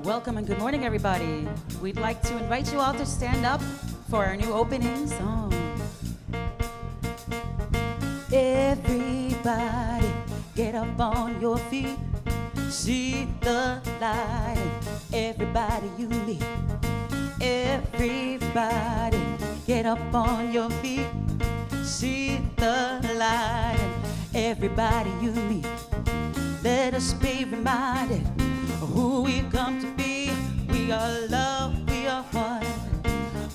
Welcome and good morning, everybody. We'd like to invite you all to stand up for our new opening song. Everybody, get up on your feet. See the light. Everybody you meet. Everybody, get up on your feet. See the light. Everybody you meet. Let us be reminded of who we've come to be. We are love, we are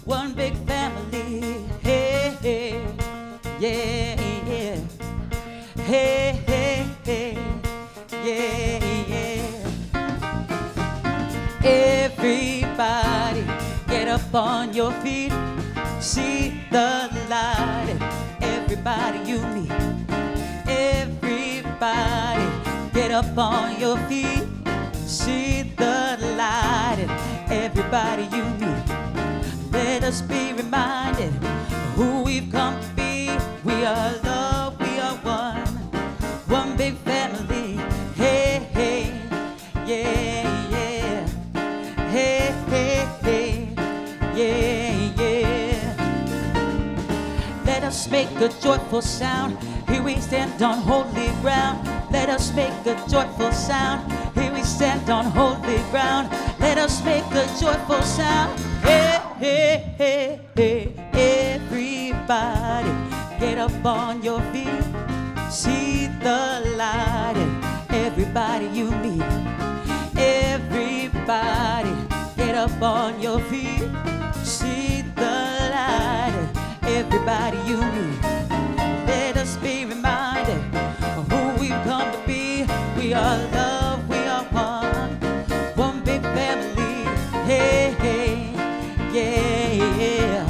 one big family. Hey, hey, yeah, yeah. Hey, hey, hey, yeah, yeah. Everybody, get up on your feet. See the light. Everybody you meet. Everybody, get up on your feet. See the light. Everybody you meet. Let us be reminded of who we've come to be. We are love, we are one big family. Hey, hey, yeah, yeah. Hey, hey, hey, yeah, yeah. Let us make a joyful sound. Here we stand on holy ground. Let us make a joyful sound. Here we stand on holy ground. Let us make a joyful sound. Hey, hey, hey, hey. Everybody, get up on your feet. See the light. Everybody you meet. Everybody, get up on your feet. See the light. Everybody you meet. Let us be reminded of who we've come to be. We are love, we are one big family. Hey, hey, yeah, yeah.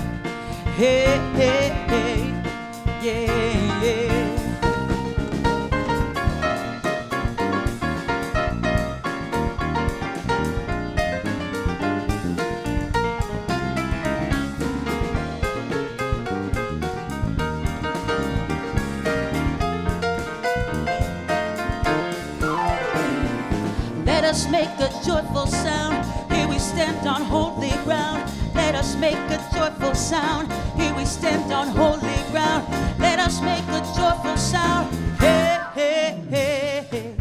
Hey, hey, hey, yeah, yeah. Let us make a joyful sound. Here we stand on holy ground. Let us make a joyful sound. Here we stand on holy ground. Let us make a joyful sound. Hey, hey, hey, hey.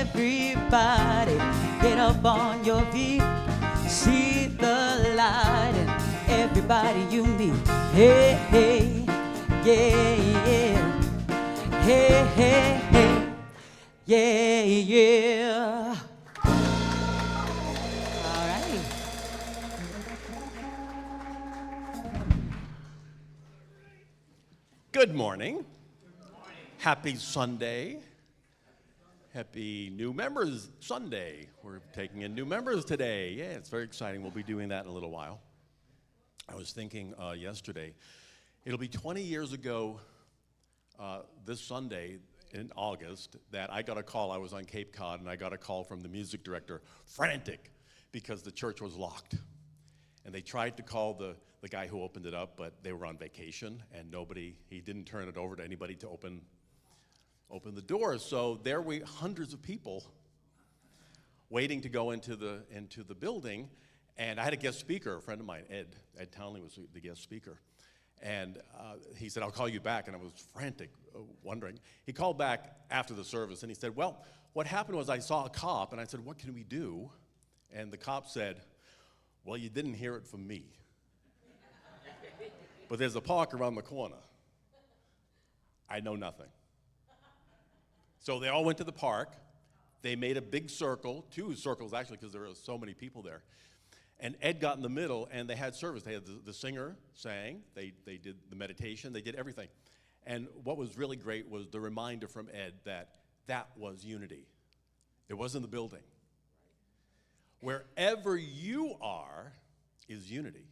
Everybody, get up on your feet. See the light and everybody you meet. Hey, hey, yeah, yeah. Hey, hey, hey, yeah, yeah. All right. Good morning. Happy Sunday. Happy New Members Sunday. We're taking in new members today. Yeah, it's very exciting. We'll be doing that in a little while. I was thinking yesterday, it'll be 20 years ago this Sunday in August that I got a call. I was on Cape Cod, and I got a call from the music director, frantic, because the church was locked. And they tried to call the guy who opened it up, but they were on vacation, and he didn't turn it over to anybody to open the doors. So there were hundreds of people waiting to go into the building, and I had a guest speaker, a friend of mine, Ed Townley was the guest speaker. And he said, "I'll call you back," and I was frantic, wondering. He called back after the service, and he said, "Well, what happened was I saw a cop," and I said, "What can we do?" And the cop said, "Well, you didn't hear it from me. But there's a park around the corner. I know nothing." So they all went to the park. They made a big circle, 2 circles actually, because there were so many people there. And Ed got in the middle, and they had service. They had the singer sang, they did the meditation, they did everything. And what was really great was the reminder from Ed that was unity. It wasn't the building. Wherever you are is unity.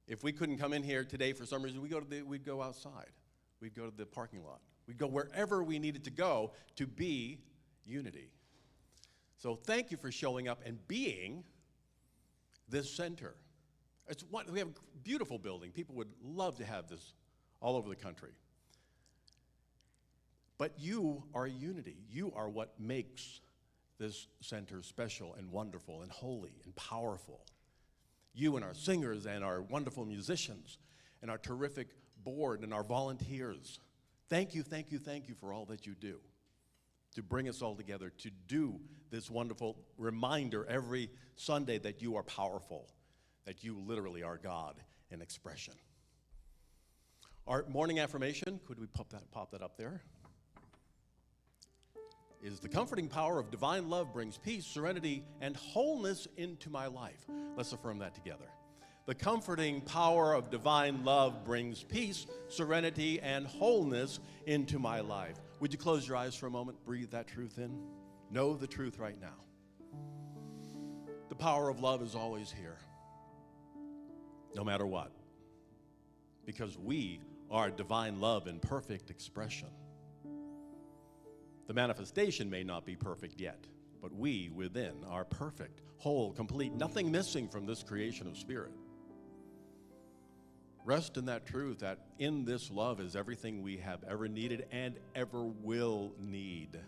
If we couldn't come in here today for some reason, we'd go outside. We'd go to the parking lot. We'd go wherever we needed to go to be unity. So thank you for showing up and being this center. We have a beautiful building. People would love to have this all over the country. But you are unity. You are what makes this center special and wonderful and holy and powerful. You and our singers and our wonderful musicians and our terrific board and our volunteers. Thank you, thank you, thank you for all that you do to bring us all together, to do this wonderful reminder every Sunday that you are powerful, that you literally are God in expression. Our morning affirmation, could we pop that up there? Is the comforting power of divine love brings peace, serenity, and wholeness into my life. Let's affirm that together. The comforting power of divine love brings peace, serenity, and wholeness into my life. Would you close your eyes for a moment? Breathe that truth in. Know the truth right now. The power of love is always here, no matter what, because we are divine love in perfect expression. The manifestation may not be perfect yet, but we within are perfect, whole, complete, nothing missing from this creation of spirit. Rest in that truth that in this love is everything we have ever needed and ever will need.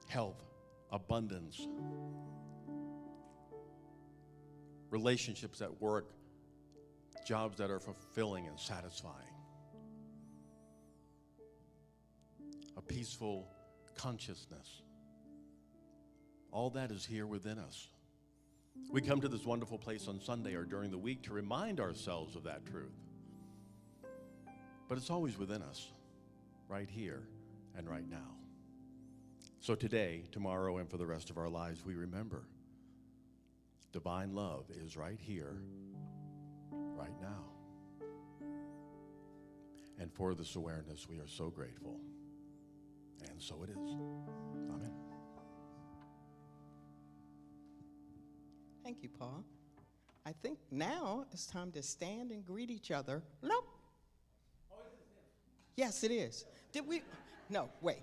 Health, abundance, relationships at work, jobs that are fulfilling and satisfying. A peaceful consciousness. All that is here within us. We come to this wonderful place on Sunday or during the week to remind ourselves of that truth. But it's always within us, right here and right now. So today, tomorrow, and for the rest of our lives, we remember divine love is right here, right now. And for this awareness, we are so grateful. And so it is. Amen. Thank you, Paul. I think now it's time to stand and greet each other. No. Yes, it is. No, wait.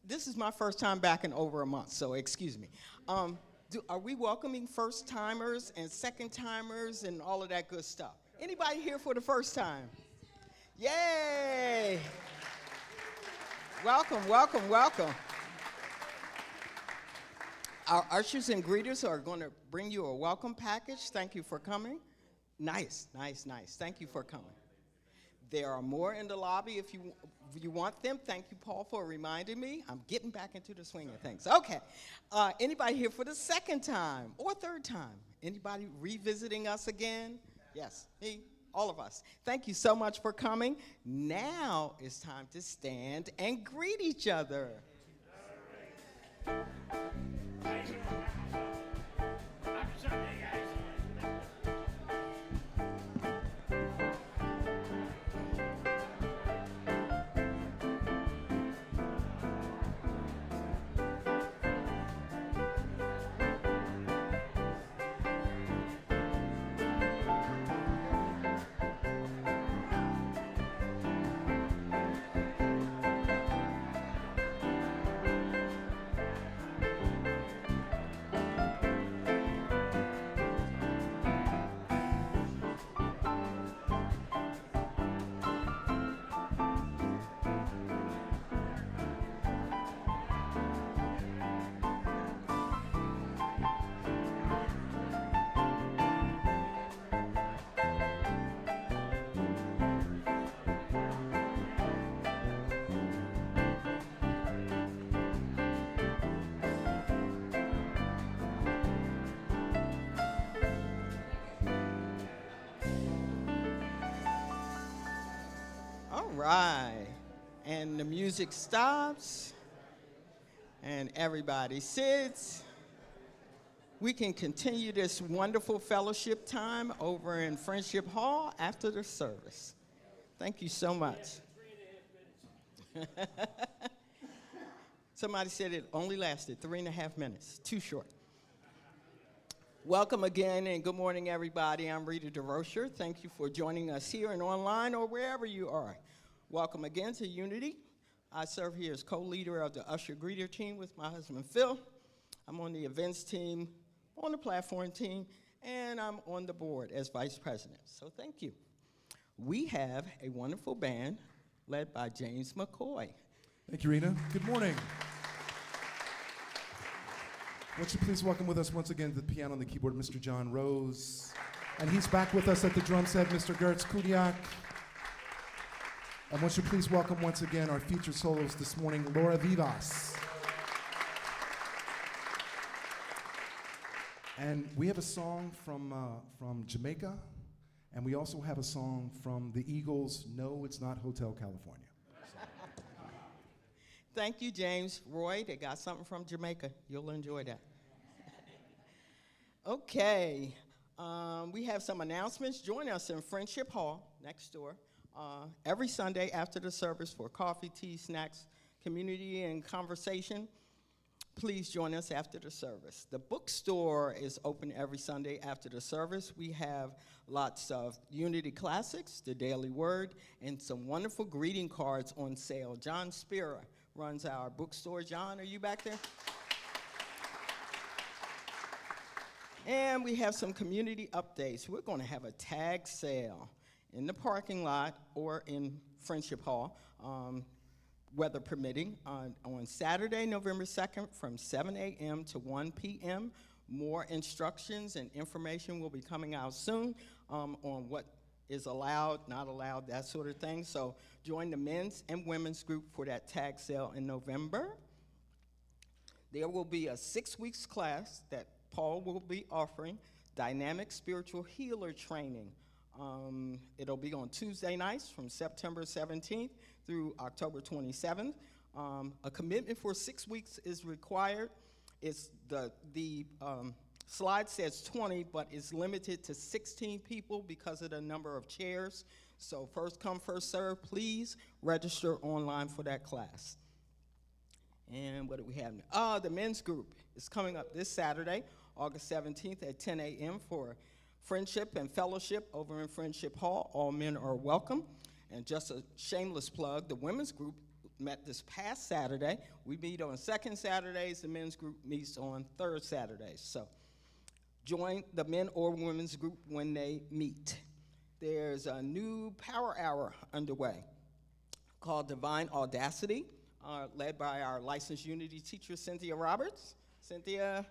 This is my first time back in over a month, so excuse me. Are we welcoming first timers and second timers and all of that good stuff? Anybody here for the first time? Yay! Welcome, welcome, welcome. Our ushers and greeters are going to bring you a welcome package. Thank you for coming. Nice, nice, nice. Thank you for coming. There are more in the lobby if you want them. Thank you, Paul, for reminding me. I'm getting back into the swing of things. Okay. Anybody here for the second time or third time? Anybody revisiting us again? Yes, me. All of us. Thank you so much for coming. Now it's time to stand and greet each other. right. And the music stops, and everybody sits. We can continue this wonderful fellowship time over in Friendship Hall after the service. Thank you so much. Somebody said it only lasted 3.5 minutes. Too short. Welcome again, and good morning, everybody. I'm Rita DeRocher. Thank you for joining us here and online or wherever you are. Welcome again to Unity. I serve here as co-leader of the Usher Greeter team with my husband, Phil. I'm on the events team, on the platform team, and I'm on the board as vice president. So thank you. We have a wonderful band led by James McCoy. Thank you, Rita. Good morning. Won't you please welcome with us once again to the piano and the keyboard, Mr. John Rose. And he's back with us at the drum set, Mr. Gertz Kudiak. And won't you please welcome once again our featured solos this morning, Laura Vivas. And we have a song from Jamaica, and we also have a song from the Eagles, No, It's Not Hotel California. Thank you, James. Roy, they got something from Jamaica. You'll enjoy that. Okay, we have some announcements. Join us in Friendship Hall next door every Sunday after the service for coffee, tea, snacks, community, and conversation. Please join us after the service. The bookstore is open every Sunday after the service. We have lots of Unity Classics, the Daily Word, and some wonderful greeting cards on sale. John Spira runs our bookstore. John, are you back there? And we have some community updates. We're going to have a tag sale in the parking lot or in Friendship Hall, weather permitting, on Saturday, November 2nd from 7 a.m. to 1 p.m. More instructions and information will be coming out soon on what is allowed, not allowed, that sort of thing. So join the men's and women's group for that tag sale in November. There will be a 6-week class that Paul will be offering, Dynamic Spiritual Healer Training. It'll be on Tuesday nights from September 17th through October 27th. A commitment for 6 weeks is required. It's the slide says 20, but it's limited to 16 people because of the number of chairs. So first come, first serve. Please register online for that class. And what do we have now? The men's group is coming up this Saturday, August 17th at 10 a.m. for Friendship and Fellowship over in Friendship Hall. All men are welcome. And just a shameless plug, the women's group met this past Saturday. We meet on second Saturdays. The men's group meets on third Saturdays. So join the men or women's group when they meet. There's a new power hour underway called Divine Audacity, led by our licensed Unity teacher, Cynthia Roberts. Cynthia.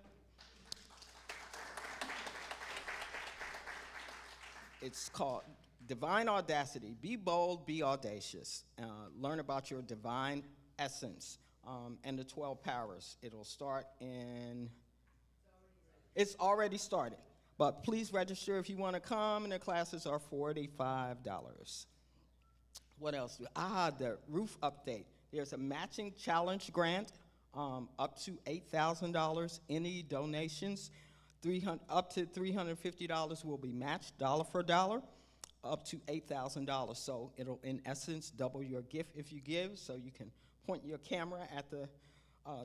It's called Divine Audacity. Be bold, be audacious. Learn about your divine essence and the 12 powers. It'll start in, it's already started. But please register if you want to come, and the classes are $45. What else? The roof update. There's a matching challenge grant up to $8,000. Any donations up to $350 will be matched dollar for dollar, up to $8,000. So it'll, in essence, double your gift if you give. So you can point your camera at the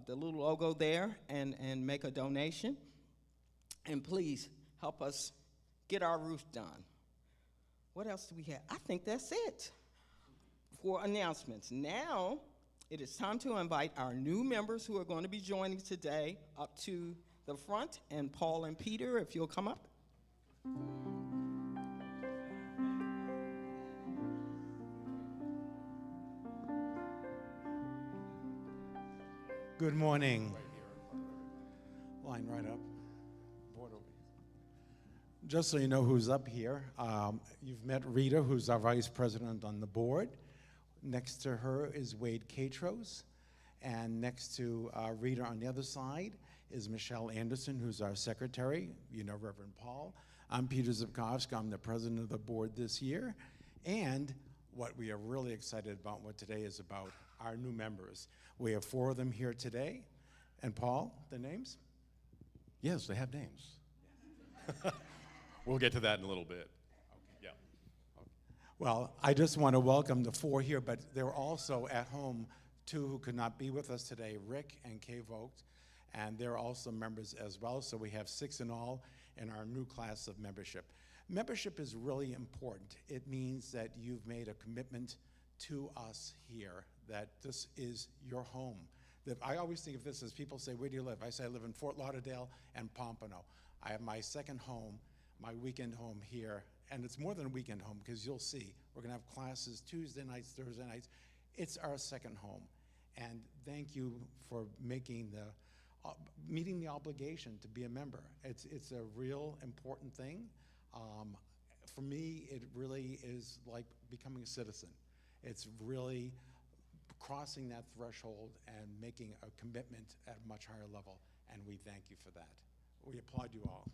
little logo there and make a donation. And please help us get our roof done. What else do we have? I think that's it for announcements. Now it is time to invite our new members who are going to be joining today up to the front, and Paul and Peter, if you'll come up. Good morning. Line right up. Board over here. Just so you know who's up here, you've met Rita, who's our vice president on the board. Next to her is Wade Katros, and next to Rita on the other side is Michelle Anderson, who's our secretary. You know Reverend Paul. I'm Peter Zubkowski. I'm the president of the board this year. And what we are really excited about, what today is about, our new members. We have 4 of them here today. And Paul, the names? Yes, they have names. We'll get to that in a little bit. Yeah. Well, I just want to welcome the 4 here, but they're also at home 2 who could not be with us today, Rick and Kay Vogt, and they're also members as well. So we have 6 in all in our new class of membership. Membership is really important. It means that you've made a commitment to us here, that this is your home. That I always think of this as people say, where do you live? I say I live in Fort Lauderdale and Pompano. I have my second home, my weekend home here, and it's more than a weekend home because you'll see, we're gonna have classes Tuesday nights, Thursday nights. It's our second home. And thank you for making meeting the obligation to be a member. It's a real important thing. For me, it really is like becoming a citizen. It's really crossing that threshold and making a commitment at a much higher level, and we thank you for that. We applaud you all.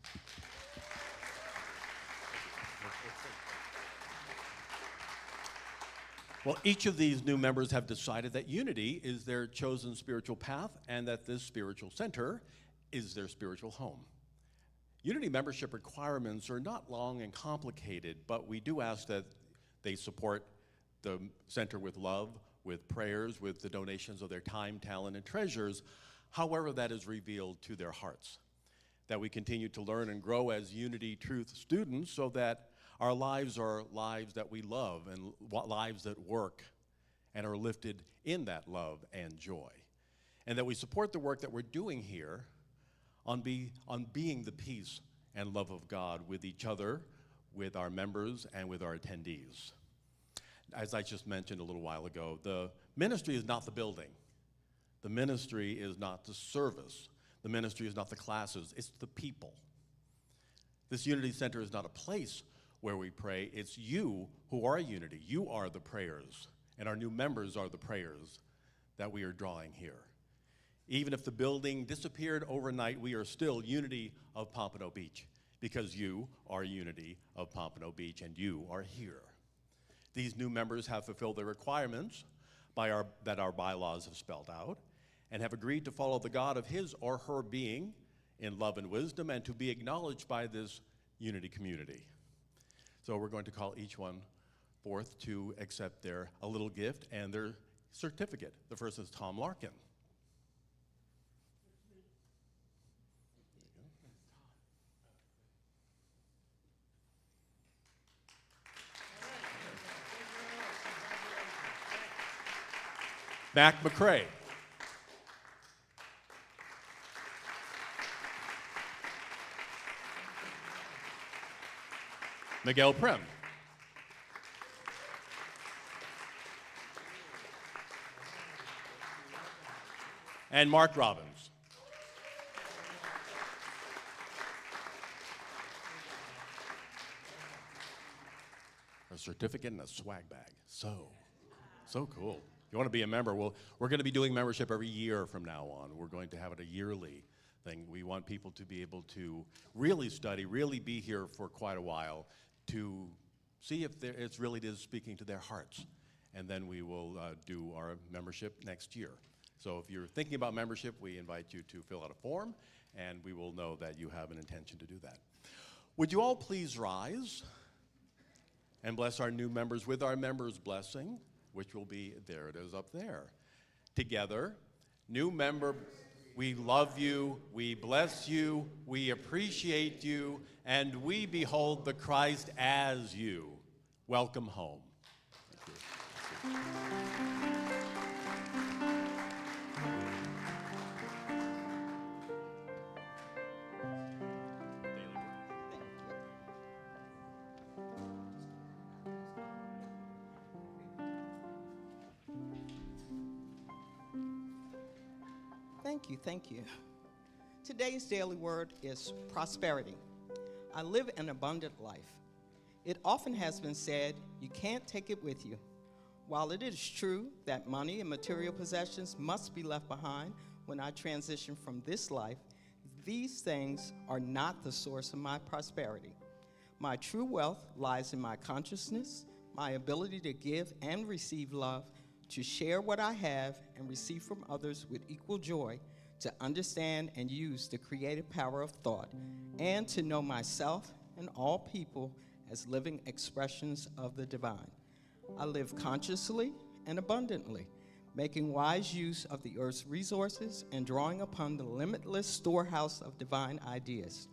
Well, each of these new members have decided that unity is their chosen spiritual path and that this spiritual center is their spiritual home. Unity membership requirements are not long and complicated, but we do ask that they support the center with love, with prayers, with the donations of their time, talent, and treasures, however that is revealed to their hearts. That we continue to learn and grow as Unity Truth students so that our lives are lives that we love and lives that work and are lifted in that love and joy. And that we support the work that we're doing here on being the peace and love of God with each other, with our members, and with our attendees. As I just mentioned a little while ago, the ministry is not the building. The ministry is not the service. The ministry is not the classes. It's the people. This Unity Center is not a place where we pray. It's you who are Unity. You are the prayers, and our new members are the prayers that we are drawing here. Even if the building disappeared overnight, we are still Unity of Pompano Beach because you are Unity of Pompano Beach and you are here. These new members have fulfilled their requirements that our bylaws have spelled out and have agreed to follow the God of his or her being in love and wisdom and to be acknowledged by this Unity community. So we're going to call each one forth to accept a little gift and their certificate. The first is Tom Larkin. Mac McCrae. Miguel Prem. And Mark Robbins. A certificate and a swag bag. So cool. If you want to be a member, we're going to be doing membership every year from now on. We're going to have it a yearly thing. We want people to be able to really study, really be here for quite a while to see if it really is speaking to their hearts. And then we will do our membership next year. So if you're thinking about membership, we invite you to fill out a form, and we will know that you have an intention to do that. Would you all please rise and bless our new members with our members' blessing, which will be, there it is up there. Together, new member, we love you, we bless you, we appreciate you, and we behold the Christ as you. Welcome home. Thank you. Thank you. Today's daily word is prosperity. I live an abundant life. It often has been said, you can't take it with you. While it is true that money and material possessions must be left behind when I transition from this life, these things are not the source of my prosperity. My true wealth lies in my consciousness, my ability to give and receive love, to share what I have and receive from others with equal joy, to understand and use the creative power of thought, and to know myself and all people as living expressions of the divine. I live consciously and abundantly, making wise use of the earth's resources and drawing upon the limitless storehouse of divine ideas.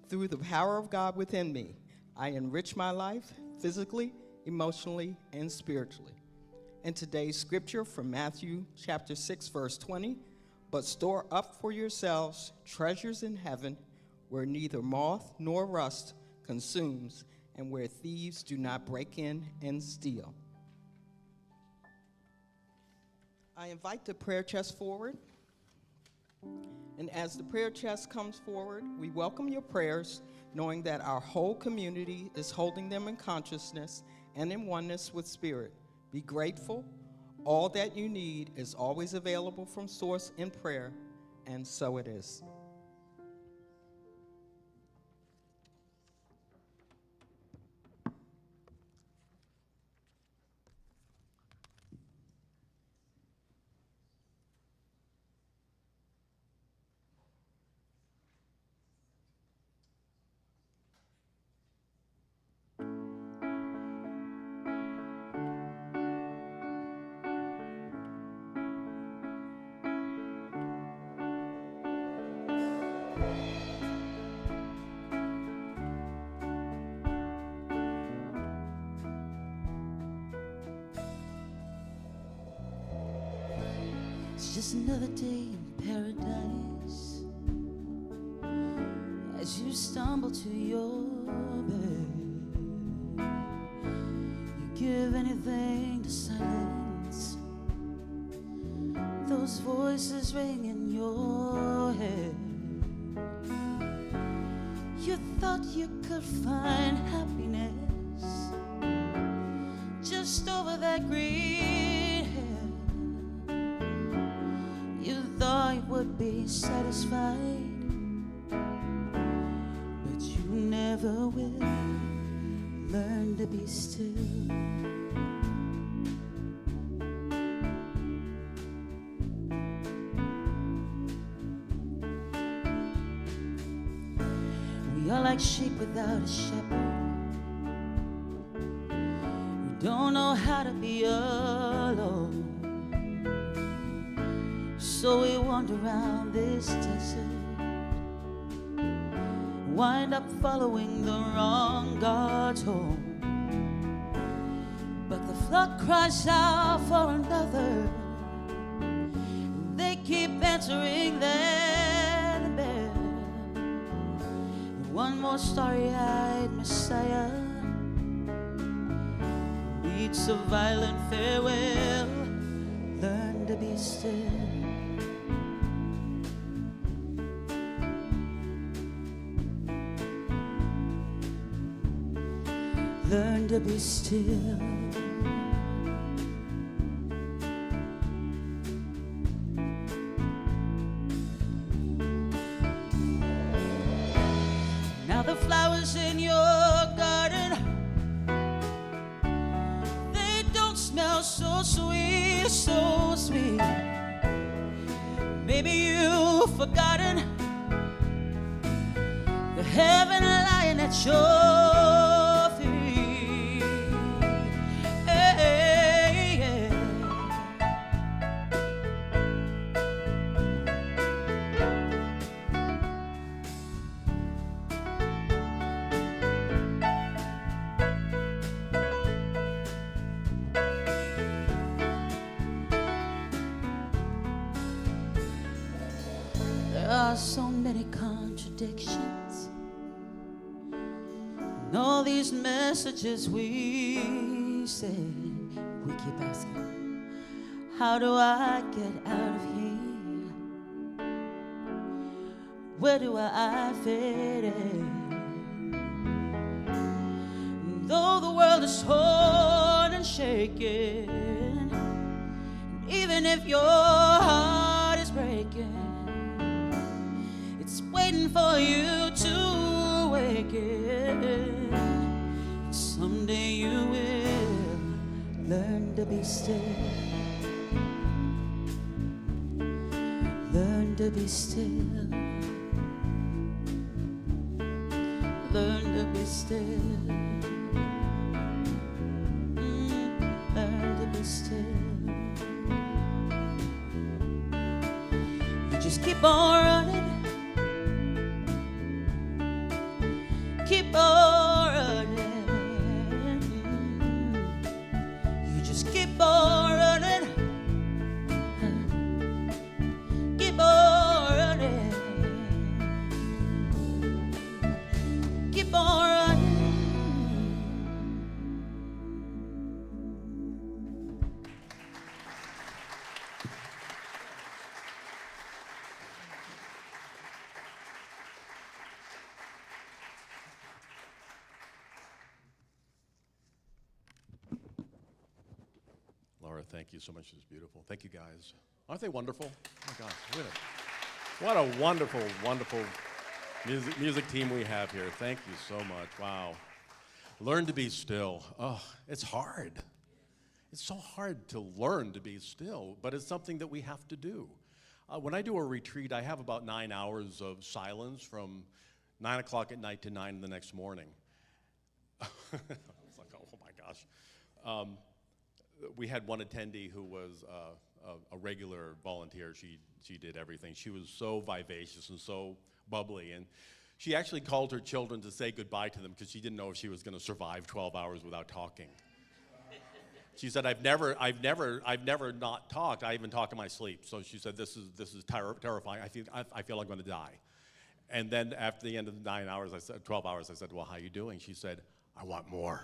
Through the power of God within me, I enrich my life physically, emotionally, and spiritually. And today's scripture from Matthew chapter 6, verse 20, but store up for yourselves treasures in heaven, where neither moth nor rust consumes, and where thieves do not break in and steal. I invite the prayer chest forward. And as the prayer chest comes forward, we welcome your prayers, knowing that our whole community is holding them in consciousness and in oneness with spirit. Be grateful. All that you need is always available from source in prayer, and so it is. It's just another day in paradise as you stumble to your bed. You give anything to silence those voices ring in your head. You thought you could find happiness just over that green hill. You thought you would be satisfied, but you never will. Learn to be still. We are like sheep without a shepherd. We don't know how to be alone. So we wander around this desert, wind up following the wrong God's home. But the flock cries out for another. They keep answering their bell. One more starry-eyed Messiah meets a violent farewell. Learn to be still. Learn to be still. Now the flowers in your garden, they don't smell so sweet, so sweet. Maybe you've forgotten the heaven lying at your feet. There are so many contradictions in all these messages we send. We keep asking, how do I get out of here? Where do I fit in? Though the world is torn and shaken, and even if your heart is breaking, it's waiting for you to awaken. Someday you will. Learn to be still. Learn to be still. Learn to be still. Learn to be still. You just keep on running. Keep on running. You just keep on running. Keep on running. Keep on running. Laura, thank you so much. It's beautiful. Thank you, guys. Aren't they wonderful? Oh my gosh, what a wonderful, wonderful music team we have here. Thank you so much. Wow. Learn to be still. Oh, it's hard. It's so hard to learn to be still, but it's something that we have to do. When I do a retreat, I have about 9 hours of silence from 9 o'clock at night to 9 the next morning. It's like, oh my gosh. We had one attendee who was a regular volunteer. She did everything. She was so vivacious and so bubbly, and she actually called her children to say goodbye to them because she didn't know if she was going to survive 12 hours without talking. She said, I've never not talked. I even talk in my sleep. So she said, this is terrifying. I feel I'm going to die. And then after the end of the 12 hours, I said, well, how are you doing? She said, I want more.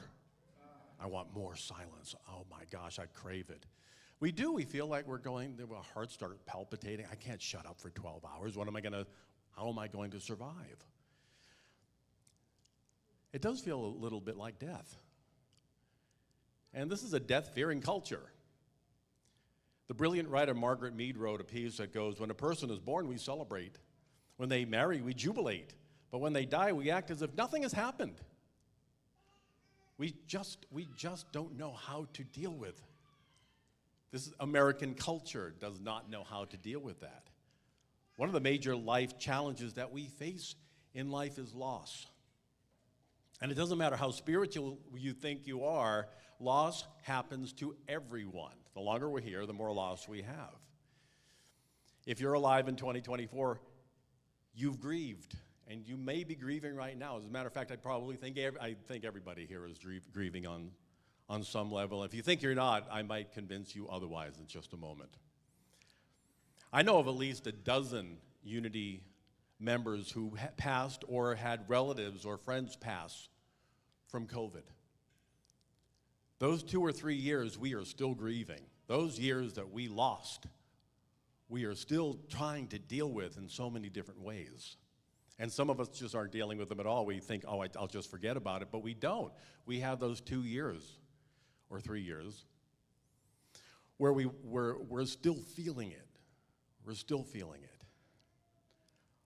I want more silence. Oh my gosh, I crave it. We do. We feel like we're going, our hearts start palpitating. I can't shut up for 12 hours. How am I going to survive? It does feel a little bit like death. And this is a death-fearing culture. The brilliant writer Margaret Mead wrote a piece that goes, when a person is born, we celebrate. When they marry, we jubilate. But when they die, we act as if nothing has happened. We just don't know how to deal with. This American culture does not know how to deal with that. One of the major life challenges that we face in life is loss. And it doesn't matter how spiritual you think you are, loss happens to everyone. The longer we're here, the more loss we have. If you're alive in 2024, you've grieved. And you may be grieving right now. As a matter of fact, I think everybody here is grieving on some level. If you think you're not, I might convince you otherwise in just a moment. I know of at least a dozen Unity members who passed or had relatives or friends pass from COVID. Those 2 or 3 years, we are still grieving. Those years that we lost, we are still trying to deal with in so many different ways. And some of us just aren't dealing with them at all. We think, oh, I'll just forget about it, but we don't. We have those 2 years or 3 years where we're still feeling it. We're still feeling it.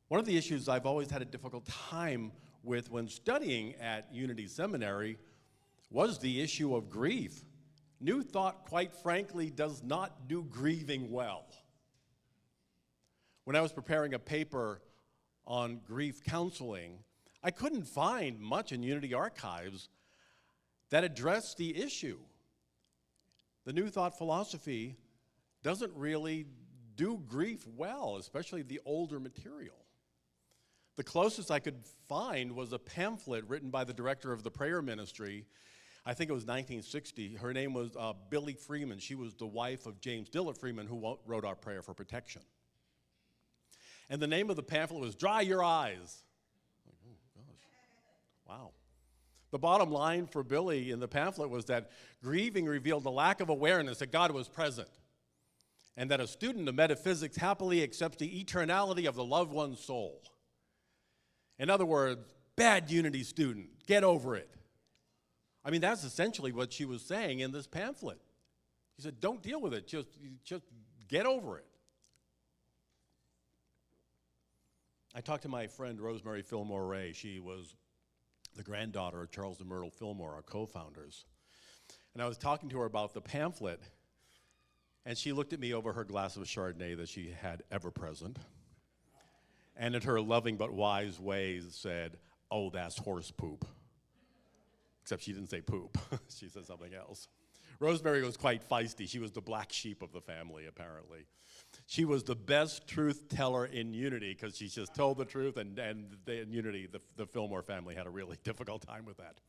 One of the issues I've always had a difficult time with when studying at Unity Seminary was the issue of grief. New Thought, quite frankly, does not do grieving well. When I was preparing a paper on grief counseling, I couldn't find much in Unity Archives that addressed the issue. The New Thought philosophy doesn't really do grief well, especially the older material. The closest I could find was a pamphlet written by the director of the prayer ministry. I think it was 1960. Her name was Billy Freeman. She was the wife of James Dillard Freeman, who wrote our prayer for protection. And the name of the pamphlet was Dry Your Eyes. Oh, gosh. Wow. The bottom line for Billy in the pamphlet was that grieving revealed a lack of awareness that God was present, and that a student of metaphysics happily accepts the eternality of the loved one's soul. In other words, bad Unity student, get over it. I mean, that's essentially what she was saying in this pamphlet. She said, don't deal with it, just get over it. I talked to my friend Rosemary Fillmore Ray. She was the granddaughter of Charles and Myrtle Fillmore, our co-founders. And I was talking to her about the pamphlet, and she looked at me over her glass of Chardonnay that she had ever present, and in her loving but wise ways said, "Oh, that's horse poop." Except she didn't say poop. She said something else. Rosemary was quite feisty. She was the black sheep of the family, apparently. She was the best truth teller in Unity because she just told the truth, and in Unity, the Fillmore family had a really difficult time with that.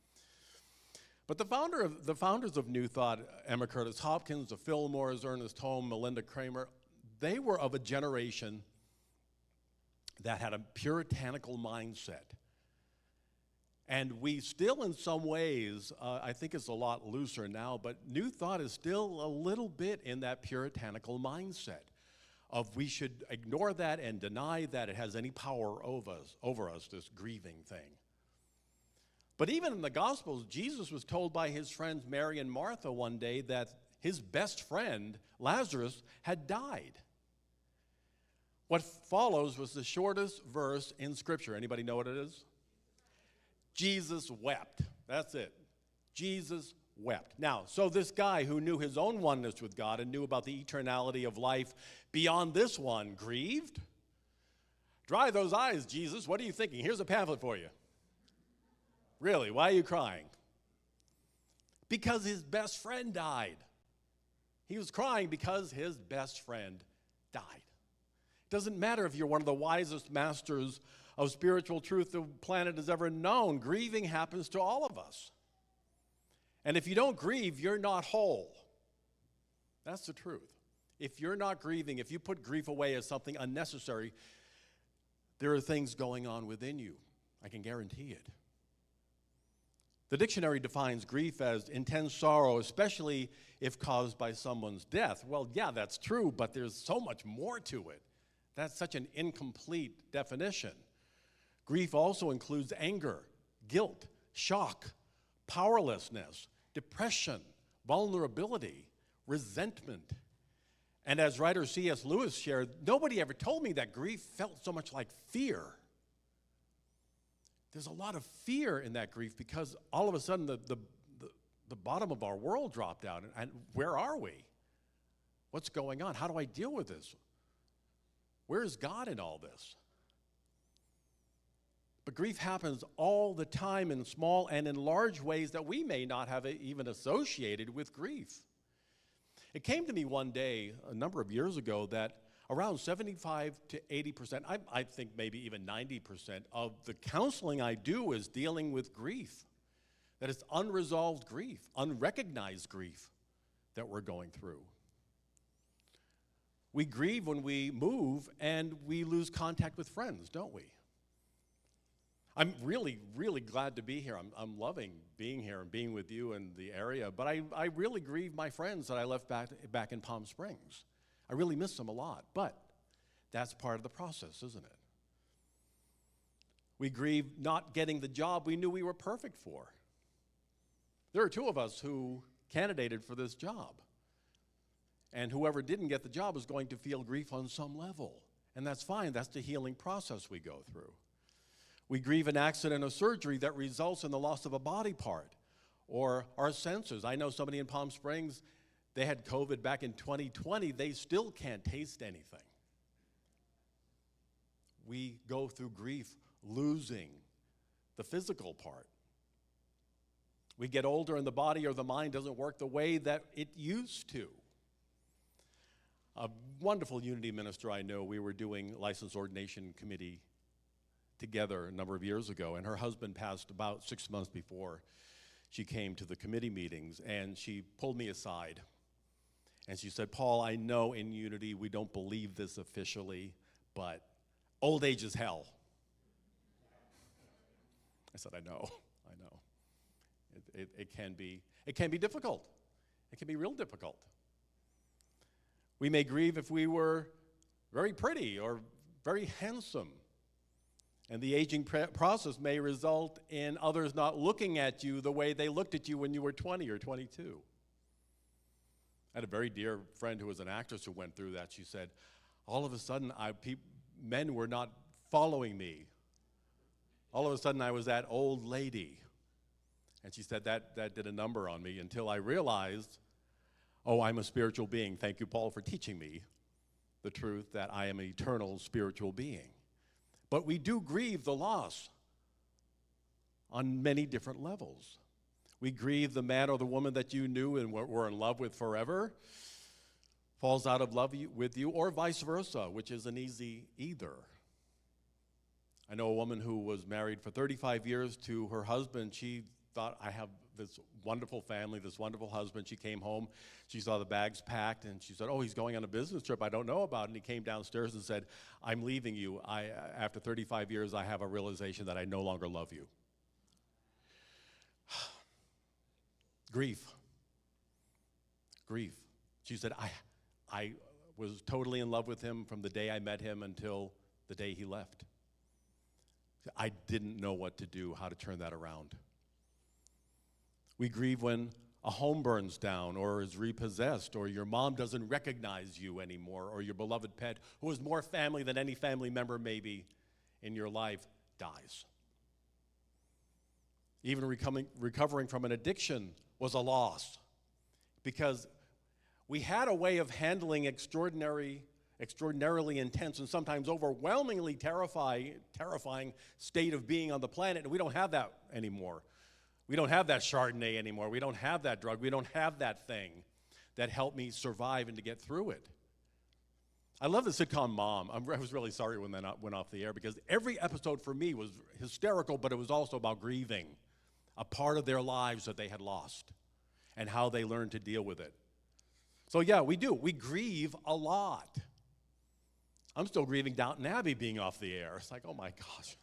But the founders of New Thought, Emma Curtis Hopkins, the Fillmores, Ernest Holm, Melinda Kramer, they were of a generation that had a puritanical mindset. And we still, in some ways, I think it's a lot looser now, but New Thought is still a little bit in that puritanical mindset of we should ignore that and deny that it has any power over us, this grieving thing. But even in the Gospels, Jesus was told by his friends Mary and Martha one day that his best friend, Lazarus, had died. What follows was the shortest verse in Scripture. Anybody know what it is? Jesus wept. That's it. Jesus wept. Now, so this guy who knew his own oneness with God and knew about the eternality of life beyond this one grieved? Dry those eyes, Jesus. What are you thinking? Here's a pamphlet for you. Really, why are you crying? Because his best friend died. He was crying because his best friend died. It doesn't matter if you're one of the wisest masters of spiritual truth the planet has ever known. Grieving happens to all of us. And if you don't grieve, you're not whole. That's the truth. If you're not grieving, if you put grief away as something unnecessary, there are things going on within you. I can guarantee it. The dictionary defines grief as intense sorrow, especially if caused by someone's death. Well, yeah, that's true, but there's so much more to it. That's such an incomplete definition. Grief also includes anger, guilt, shock, powerlessness, depression, vulnerability, resentment. And as writer C.S. Lewis shared, nobody ever told me that grief felt so much like fear. There's a lot of fear in that grief because all of a sudden the bottom of our world dropped out. And where are we? What's going on? How do I deal with this? Where is God in all this? But grief happens all the time in small and in large ways that we may not have even associated with grief. It came to me one day, a number of years ago, that around 75 to 80%, I think maybe even 90% of the counseling I do is dealing with grief. That it's unresolved grief, unrecognized grief that we're going through. We grieve when we move and we lose contact with friends, don't we? I'm really, really glad to be here. I'm loving being here and being with you in the area, but I really grieve my friends that I left back in Palm Springs. I really miss them a lot, but that's part of the process, isn't it? We grieve not getting the job we knew we were perfect for. There are two of us who candidated for this job, and whoever didn't get the job is going to feel grief on some level, and that's fine. That's the healing process we go through. We grieve an accident or surgery that results in the loss of a body part or our senses. I know somebody in Palm Springs, they had COVID back in 2020. They still can't taste anything. We go through grief losing the physical part. We get older and the body or the mind doesn't work the way that it used to. A wonderful Unity minister I know, we were doing License Ordination Committee together a number of years ago, and her husband passed about 6 months before she came to the committee meetings, and she pulled me aside, and she said, "Paul, I know in Unity we don't believe this officially, but old age is hell." I said, I know. It can be difficult. It can be real difficult. We may grieve if we were very pretty or very handsome. And the aging process may result in others not looking at you the way they looked at you when you were 20 or 22. I had a very dear friend who was an actress who went through that. She said, all of a sudden, men were not following me. All of a sudden, I was that old lady. And she said that did a number on me until I realized, oh, I'm a spiritual being. Thank you, Paul, for teaching me the truth that I am an eternal spiritual being. But we do grieve the loss on many different levels. We grieve the man or the woman that you knew and were in love with forever, falls out of love with you, or vice versa, which isn't easy either. I know a woman who was married for 35 years to her husband. She thought, I have this wonderful family, this wonderful husband. She came home, she saw the bags packed, and she said, oh, he's going on a business trip I don't know about. And he came downstairs and said, I'm leaving you. After 35 years, I have a realization that I no longer love you. Grief. Grief. She said, I was totally in love with him from the day I met him until the day he left. I didn't know what to do, how to turn that around. We grieve when a home burns down or is repossessed, or your mom doesn't recognize you anymore, or your beloved pet, who is more family than any family member maybe in your life, dies. Even recovering from an addiction was a loss, because we had a way of handling extraordinarily intense and sometimes overwhelmingly terrifying state of being on the planet, and we don't have that anymore. We don't have that Chardonnay anymore. We don't have that drug. We don't have that thing that helped me survive and to get through it. I love the sitcom Mom. I was really sorry when that went off the air, because every episode for me was hysterical, but it was also about grieving a part of their lives that they had lost and how they learned to deal with it. So yeah, we do. We grieve a lot. I'm still grieving Downton Abbey being off the air. It's like, oh my gosh.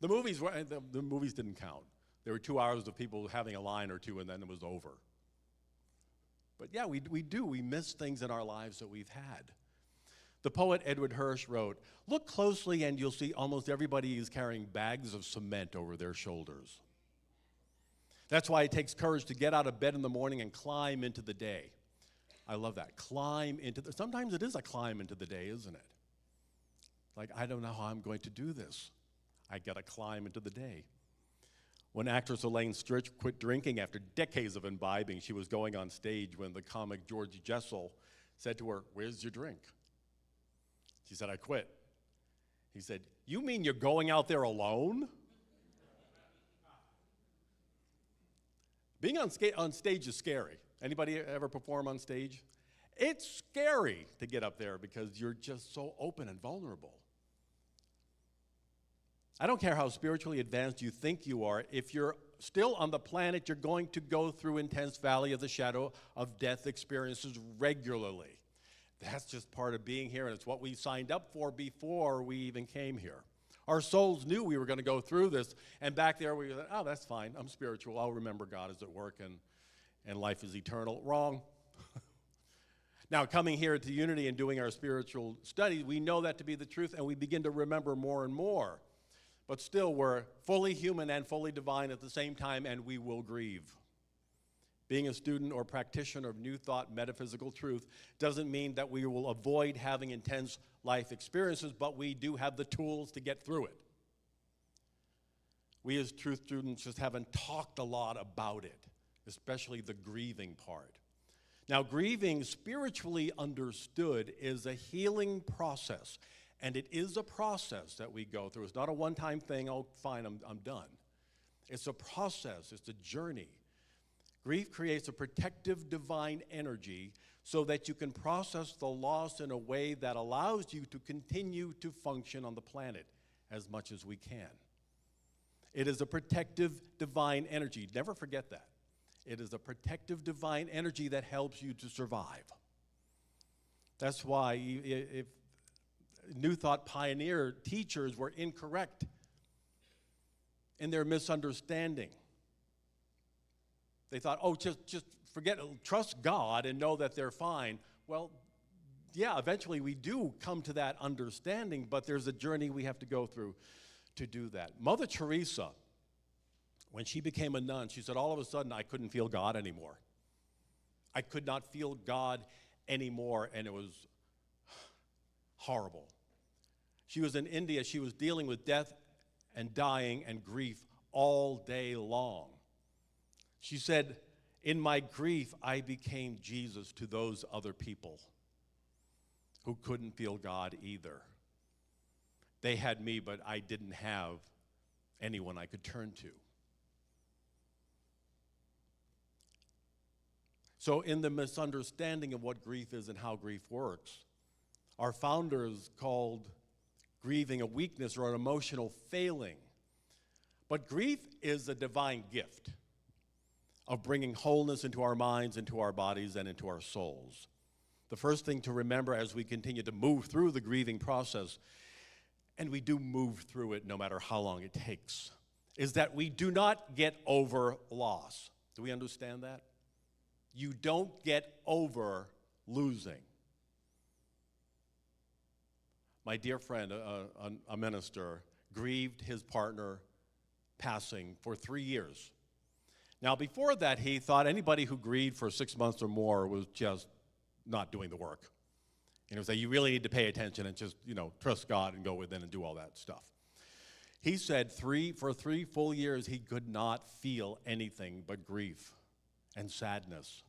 The movies didn't count. There were 2 hours of people having a line or two, and then it was over. But yeah, we do. We miss things in our lives that we've had. The poet Edward Hirsch wrote, look closely and you'll see almost everybody is carrying bags of cement over their shoulders. That's why it takes courage to get out of bed in the morning and climb into the day. I love that. Sometimes it is a climb into the day, isn't it? Like, I don't know how I'm going to do this. I got to climb into the day. When actress Elaine Stritch quit drinking after decades of imbibing, she was going on stage when the comic George Jessel said to her, where's your drink? She said, I quit. He said, you mean you're going out there alone? Being on stage is scary. Anybody ever perform on stage? It's scary to get up there because you're just so open and vulnerable. I don't care how spiritually advanced you think you are. If you're still on the planet, you're going to go through intense valley of the shadow of death experiences regularly. That's just part of being here, and it's what we signed up for before we even came here. Our souls knew we were going to go through this, and back there we said, oh, that's fine. I'm spiritual. I'll remember God is at work, and life is eternal. Wrong. Now, coming here to Unity and doing our spiritual study, we know that to be the truth, and we begin to remember more and more. But still, we're fully human and fully divine at the same time, and we will grieve. Being a student or practitioner of New Thought metaphysical truth doesn't mean that we will avoid having intense life experiences, but we do have the tools to get through it. We as truth students just haven't talked a lot about it, especially the grieving part. Now, grieving, spiritually understood, is a healing process. And it is a process that we go through. It's not a one-time thing, oh, fine, I'm done. It's a process, it's a journey. Grief creates a protective divine energy so that you can process the loss in a way that allows you to continue to function on the planet as much as we can. It is a protective divine energy. Never forget that. It is a protective divine energy that helps you to survive. That's why if New Thought pioneer teachers were incorrect in their misunderstanding. They thought, oh, just forget it, trust God and know that they're fine. Well, yeah, eventually we do come to that understanding, but there's a journey we have to go through to do that. Mother Teresa, when she became a nun, she said, all of a sudden I couldn't feel God anymore. I could not feel God anymore, and it was horrible. She was in India. She was dealing with death and dying and grief all day long. She said, in my grief, I became Jesus to those other people who couldn't feel God either. They had me, but I didn't have anyone I could turn to. So in the misunderstanding of what grief is and how grief works, our founders called grieving a weakness or an emotional failing. But grief is a divine gift of bringing wholeness into our minds, into our bodies, and into our souls. The first thing to remember as we continue to move through the grieving process, and we do move through it no matter how long it takes, is that we do not get over loss. Do we understand that? You don't get over losing. My dear friend, a minister, grieved his partner passing for 3 years. Now, before that, he thought anybody who grieved for 6 months or more was just not doing the work. And he would say, you really need to pay attention and just, trust God and go within and do all that stuff. He said for 3 full years, he could not feel anything but grief and sadness.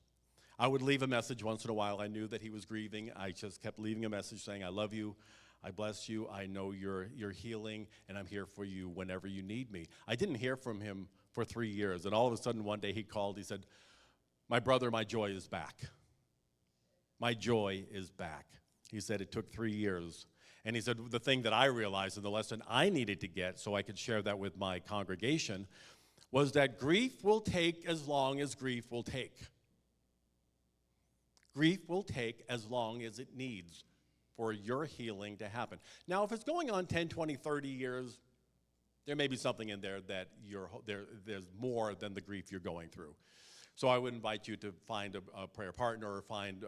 I would leave a message once in a while. I knew that he was grieving. I just kept leaving a message saying, I love you, I bless you, I know you're healing, and I'm here for you whenever you need me. I didn't hear from him for 3 years, and all of a sudden one day he called, he said, my brother, my joy is back. My joy is back. He said it took 3 years. And he said the thing that I realized and the lesson I needed to get so I could share that with my congregation was that grief will take as long as grief will take. Grief will take as long as it needs for your healing to happen. Now, if it's going on 10, 20, 30 years, there may be something in there that there's more than the grief you're going through. So I would invite you to find a prayer partner or find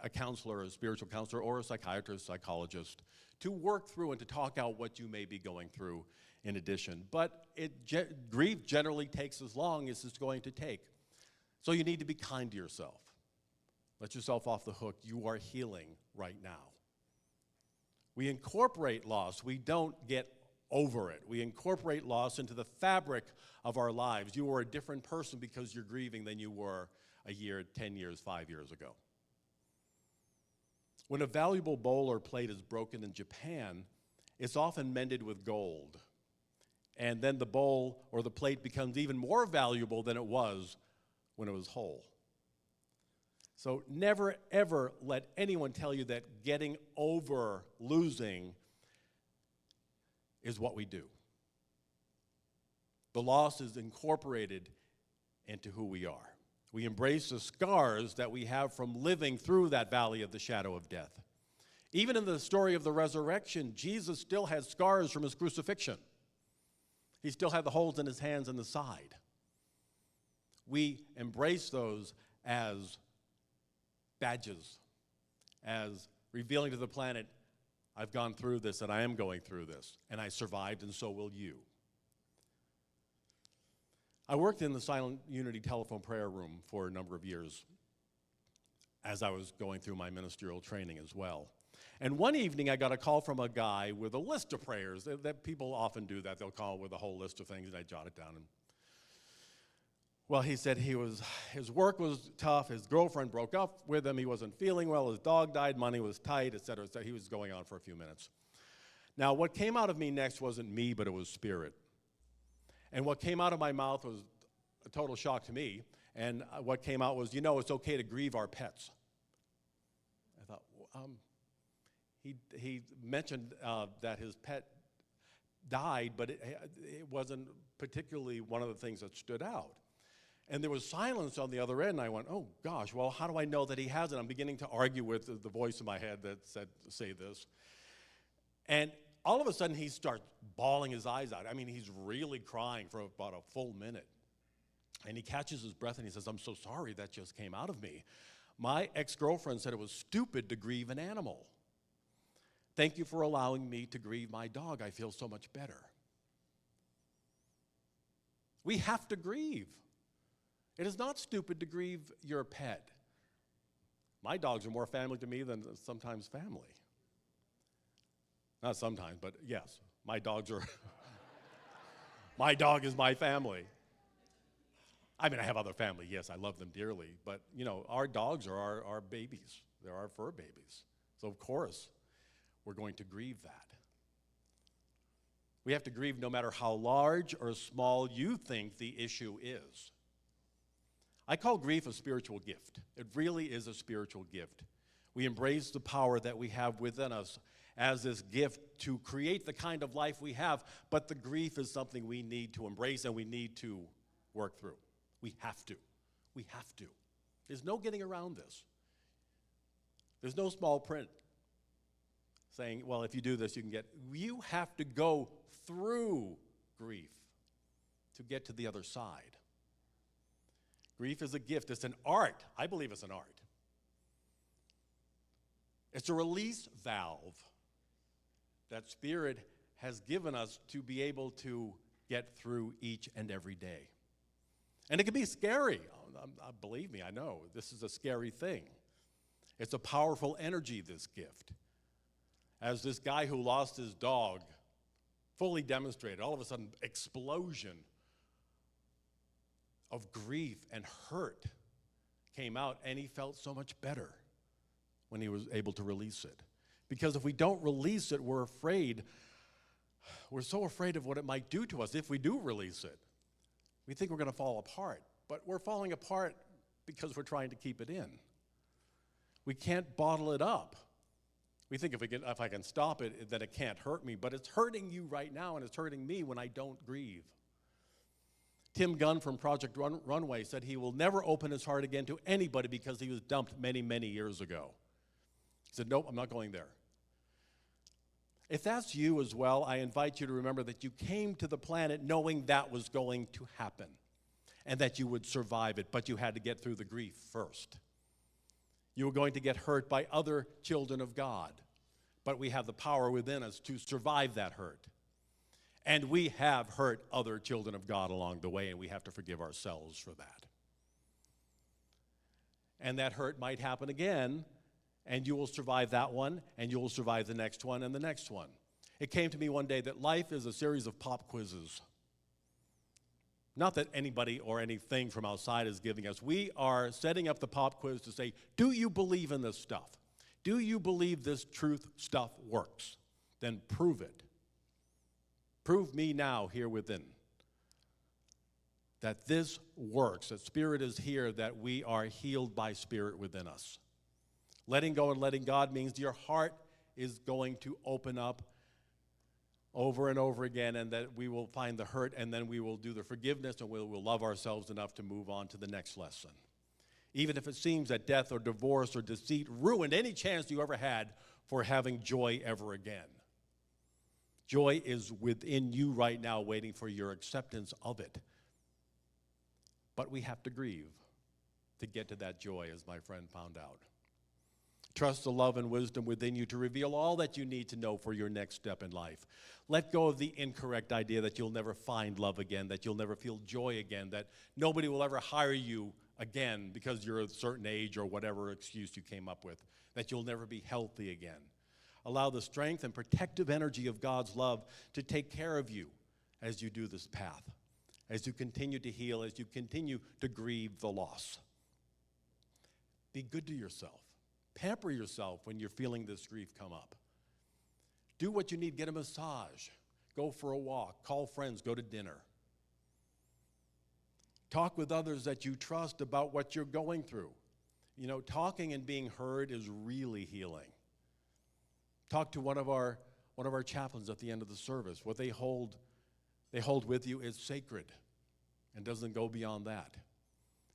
a counselor, a spiritual counselor, or a psychiatrist, psychologist, to work through and to talk out what you may be going through in addition. But grief generally takes as long as it's going to take. So you need to be kind to yourself. Let yourself off the hook. You are healing right now. We incorporate loss. We don't get over it. We incorporate loss into the fabric of our lives. You are a different person because you're grieving than you were a year, 10 years, 5 years ago. When a valuable bowl or plate is broken in Japan, it's often mended with gold. And then the bowl or the plate becomes even more valuable than it was when it was whole. So never, ever let anyone tell you that getting over losing is what we do. The loss is incorporated into who we are. We embrace the scars that we have from living through that valley of the shadow of death. Even in the story of the resurrection, Jesus still had scars from his crucifixion. He still had the holes in his hands and the side. We embrace those as badges, as revealing to the planet, I've gone through this and I am going through this, and I survived and so will you. I worked in the Silent Unity telephone prayer room for a number of years as I was going through my ministerial training as well. And one evening I got a call from a guy with a list of prayers. That people often do that. They'll call with a whole list of things, and I jot it down. Well, he said his work was tough, his girlfriend broke up with him, he wasn't feeling well, his dog died, money was tight, et cetera, et cetera. He was going on for a few minutes. Now, what came out of me next wasn't me, but it was spirit. And what came out of my mouth was a total shock to me, and what came out was, it's okay to grieve our pets. I thought, he mentioned that his pet died, but it wasn't particularly one of the things that stood out. And there was silence on the other end, and I went, oh gosh, well, how do I know that he hasn't? I'm beginning to argue with the voice in my head that said, say this. And all of a sudden, he starts bawling his eyes out. I mean, he's really crying for about a full minute. And he catches his breath, and he says, I'm so sorry that just came out of me. My ex-girlfriend said it was stupid to grieve an animal. Thank you for allowing me to grieve my dog. I feel so much better. We have to grieve. It is not stupid to grieve your pet. My dogs are more family to me than sometimes family. Not sometimes, but yes, my dogs are My dog is my family. I mean, I have other family. Yes, I love them dearly. But, you know, our dogs are our babies. They're our fur babies. So, of course, we're going to grieve that. We have to grieve no matter how large or small you think the issue is. I call grief a spiritual gift. It really is a spiritual gift. We embrace the power that we have within us as this gift to create the kind of life we have, but the grief is something we need to embrace and we need to work through. We have to. We have to. There's no getting around this. There's no small print saying, well, if you do this, you can get. You have to go through grief to get to the other side. Grief is a gift. It's an art. I believe it's an art. It's a release valve that Spirit has given us to be able to get through each and every day. And it can be scary. Believe me, I know. This is a scary thing. It's a powerful energy, this gift. As this guy who lost his dog fully demonstrated, all of a sudden, explosion of grief and hurt came out, and he felt so much better when he was able to release it. Because if we don't release it, we're afraid. We're so afraid of what it might do to us if we do release it. We think we're going to fall apart, but we're falling apart because we're trying to keep it in. We can't bottle it up. We think if I can stop it, then it can't hurt me, but it's hurting you right now, and it's hurting me when I don't grieve. Tim Gunn from Project Runway said he will never open his heart again to anybody because he was dumped many, many years ago. He said, nope, I'm not going there. If that's you as well, I invite you to remember that you came to the planet knowing that was going to happen and that you would survive it, but you had to get through the grief first. You were going to get hurt by other children of God, but we have the power within us to survive that hurt. And we have hurt other children of God along the way, and we have to forgive ourselves for that. And that hurt might happen again, and you will survive that one, and you will survive the next one and the next one. It came to me one day that life is a series of pop quizzes. Not that anybody or anything from outside is giving us. We are setting up the pop quiz to say, do you believe in this stuff? Do you believe this truth stuff works? Then prove it. Prove me now here within that this works, that Spirit is here, that we are healed by Spirit within us. Letting go and letting God means your heart is going to open up over and over again, and that we will find the hurt, and then we will do the forgiveness, and we'll love ourselves enough to move on to the next lesson. Even if it seems that death or divorce or deceit ruined any chance you ever had for having joy ever again. Joy is within you right now, waiting for your acceptance of it. But we have to grieve to get to that joy, as my friend found out. Trust the love and wisdom within you to reveal all that you need to know for your next step in life. Let go of the incorrect idea that you'll never find love again, that you'll never feel joy again, that nobody will ever hire you again because you're a certain age or whatever excuse you came up with, that you'll never be healthy again. Allow the strength and protective energy of God's love to take care of you as you do this path, as you continue to heal, as you continue to grieve the loss. Be good to yourself. Pamper yourself when you're feeling this grief come up. Do what you need. Get a massage. Go for a walk. Call friends. Go to dinner. Talk with others that you trust about what you're going through. You know, talking and being heard is really healing. Talk to one of our chaplains at the end of the service. What they hold with you is sacred and doesn't go beyond that.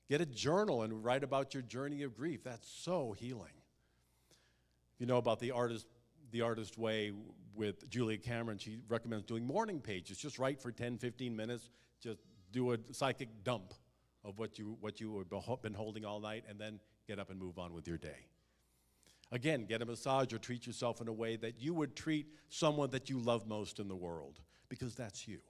Get a journal and write about your journey of grief. That's so healing. You know about the artist way with Julia Cameron. She recommends doing morning pages. Just write for 10, 15 minutes. Just do a psychic dump of what you have been holding all night, and then get up and move on with your day. Again, get a massage or treat yourself in a way that you would treat someone that you love most in the world, because that's you.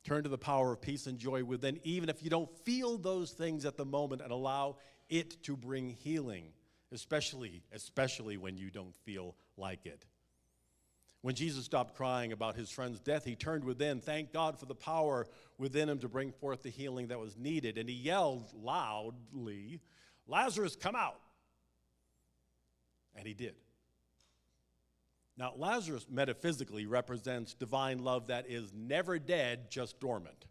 Turn to the power of peace and joy within, even if you don't feel those things at the moment, and allow it to bring healing, especially when you don't feel like it. When Jesus stopped crying about his friend's death, he turned within, thanked God for the power within him to bring forth the healing that was needed, and he yelled loudly, "Lazarus, come out!" And he did. Now, Lazarus metaphysically represents divine love that is never dead, just dormant.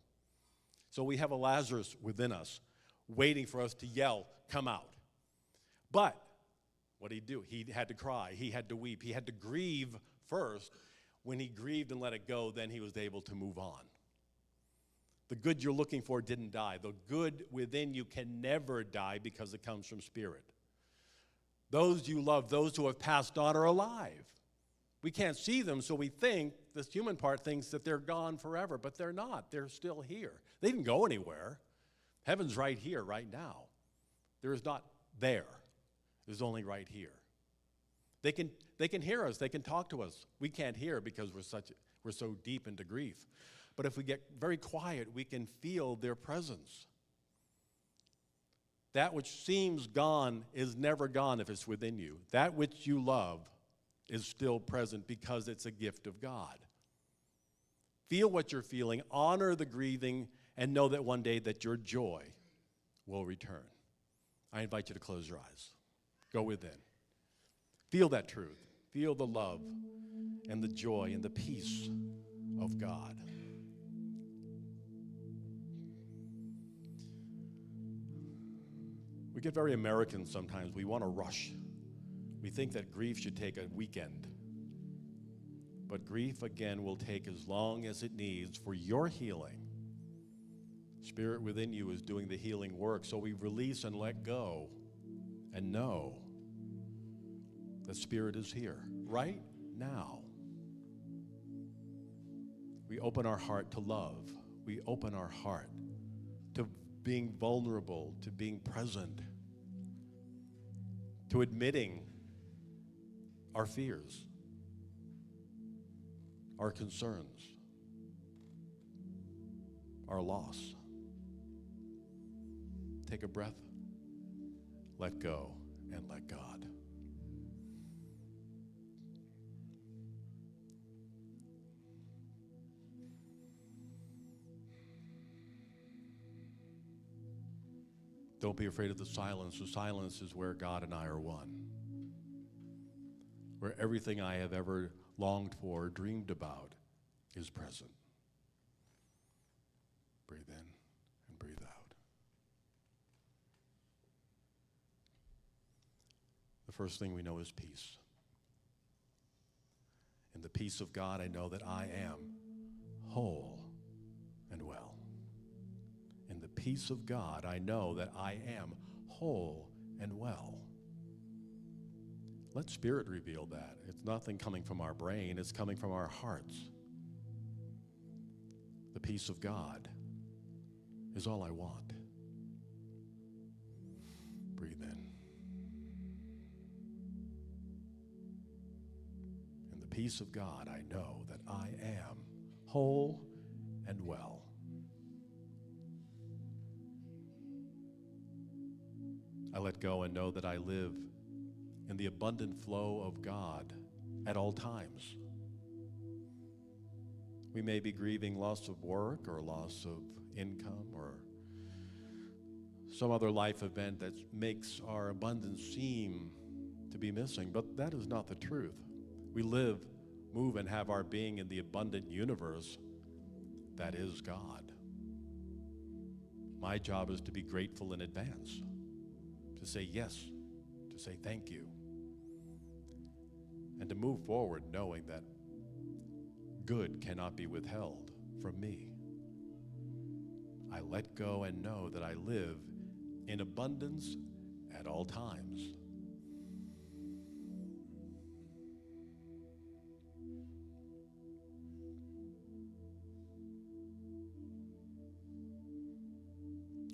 So we have a Lazarus within us, waiting for us to yell, "Come out." But what did he do? He had to cry, he had to weep, he had to grieve first. When he grieved and let it go, then he was able to move on. The good you're looking for didn't die. The good within you can never die because it comes from spirit. Those you love, those who have passed on, are alive. We can't see them, so we think, this human part thinks that they're gone forever, but they're not. They're still here. They didn't go anywhere. Heaven's right here, right now. There is not there. There's only right here. They can hear us. They can talk to us. We can't hear because we're so deep into grief. But if we get very quiet, we can feel their presence. That which seems gone is never gone if it's within you. That which you love is still present because it's a gift of God. Feel what you're feeling, honor the grieving, and know that one day that your joy will return. I invite you to close your eyes. Go within. Feel that truth. Feel the love and the joy and the peace of God. We get very American sometimes. We want to rush. We think that grief should take a weekend. But grief, again, will take as long as it needs for your healing. Spirit within you is doing the healing work, so we release and let go and know that Spirit is here right now. We open our heart to love. We open our heart to being vulnerable, to being present, to admitting our fears, our concerns, our loss. Take a breath, let go, and let God. Don't be afraid of the silence. The silence is where God and I are one. Where everything I have ever longed for, dreamed about, is present. Breathe in and breathe out. The first thing we know is peace. In the peace of God, I know that I am whole and well. In the peace of God, I know that I am whole and well. Let Spirit reveal that. It's nothing coming from our brain, it's coming from our hearts. The peace of God is all I want. Breathe in. In the peace of God, I know that I am whole and well. I let go and know that I live in the abundant flow of God at all times. We may be grieving loss of work or loss of income or some other life event that makes our abundance seem to be missing, but that is not the truth. We live, move, and have our being in the abundant universe that is God. My job is to be grateful in advance, to say yes, to say thank you, and to move forward knowing that good cannot be withheld from me. I let go and know that I live in abundance at all times.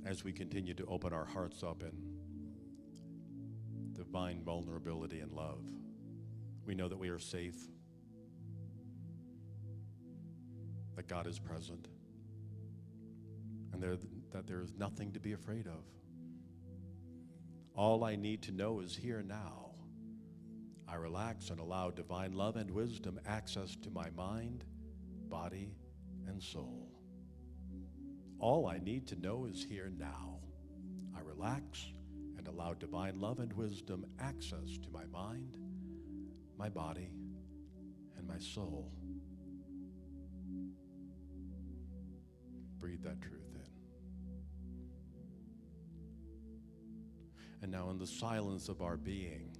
As we continue to open our hearts up in divine vulnerability and love, we know that we are safe, that God is present, and that there is nothing to be afraid of. All I need to know is here now. I relax and allow divine love and wisdom access to my mind, body, and soul. All I need to know is here now. I relax and allow divine love and wisdom access to my mind, my body, and my soul. Breathe that truth in. And now in the silence of our being,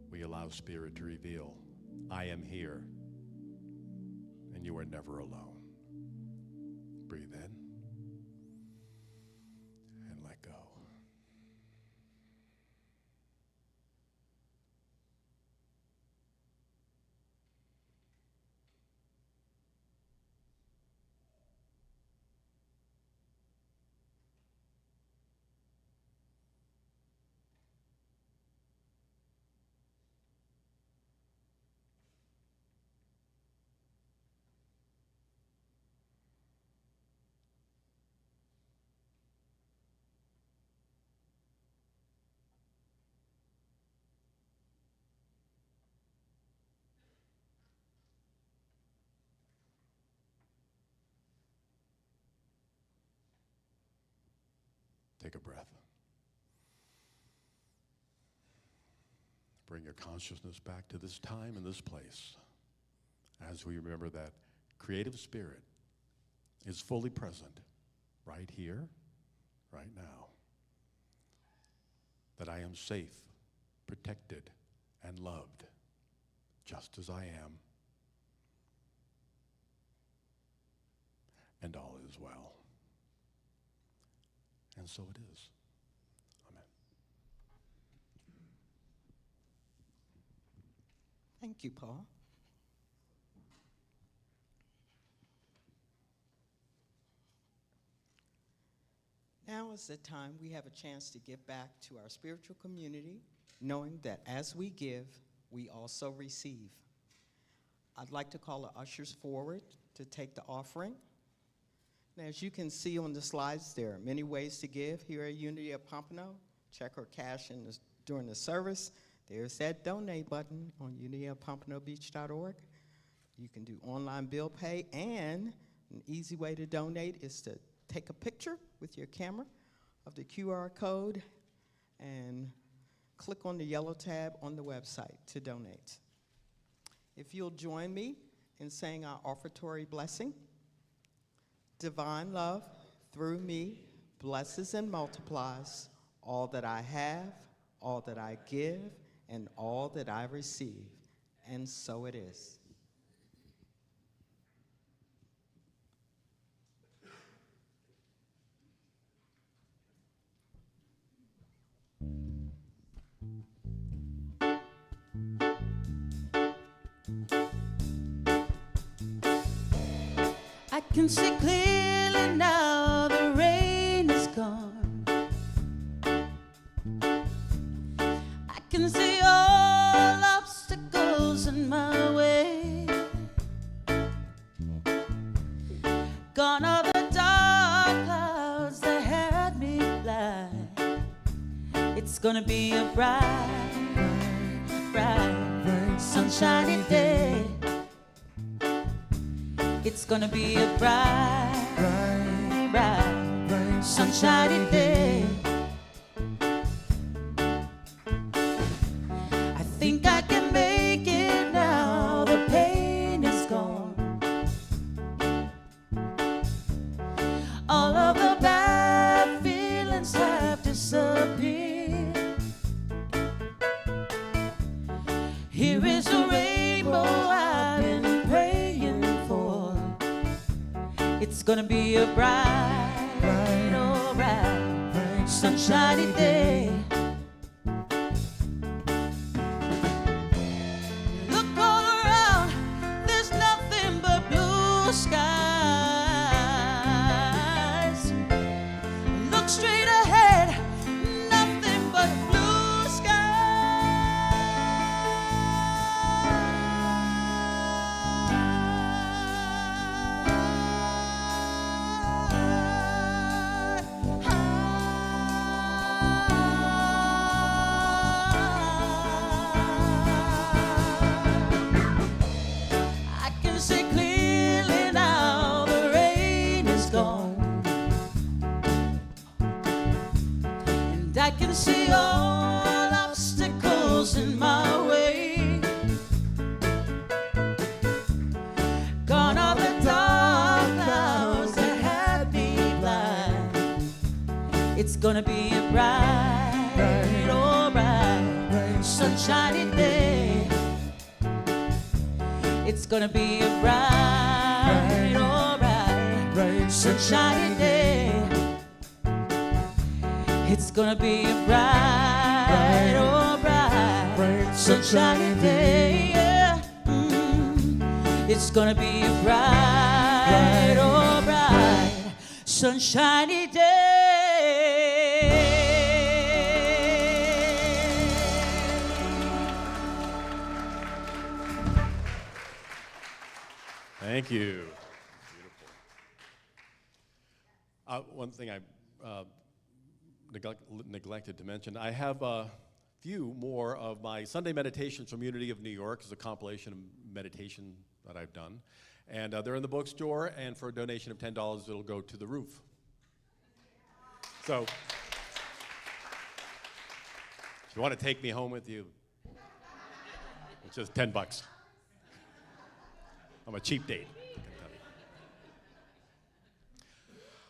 we allow Spirit to reveal, I am here, and you are never alone. Breathe in and let go. Take a breath. Bring your consciousness back to this time and this place as we remember that creative spirit is fully present right here, right now. That I am safe, protected, and loved just as I am. And all is well. And so it is. Amen. Thank you, Paul. Now is the time we have a chance to give back to our spiritual community, knowing that as we give, we also receive. I'd like to call the ushers forward to take the offering. Now, as you can see on the slides, there are many ways to give here at Unity of Pompano. Check or cash during the service. There's that donate button on unityofpompanobeach.org. You can do online bill pay, and an easy way to donate is to take a picture with your camera of the QR code and click on the yellow tab on the website to donate. If you'll join me in saying our offertory blessing. Divine love through me blesses and multiplies all that I have, all that I give, and all that I receive. And so it is. I can see clearly now the rain is gone. I can see all obstacles in my way. Gone are the dark clouds that had me blind. It's gonna be a bright, bright, sunshiny day. It's gonna be a bright, bright, sunshiny day. I think I can make it now, the pain is gone. All of the bad feelings have disappeared. Here is a rainbow I've been praying for. It's gonna be a bright, oh bright, sunshiny day. Look all around, there's nothing but blue skies. Look straight ahead, nothing but blue skies. I can see all obstacles in my way. Gone are the dark clouds that had me blind. It's gonna be a bright, alright, sunshiny day. It's gonna be a bright, alright, sunshiny day. It's gonna be a bright, alright, sunshiny day. Yeah. It's gonna be a bright, alright, sunshiny day. Thank you. Beautiful. One thing I neglected to mention, I have a few more of my Sunday meditations from Unity of New York. It's a compilation of meditation that I've done. And they're in the bookstore, and for a donation of $10, it'll go to the roof. So, if you want to take me home with you, it's just $10. I'm a cheap date.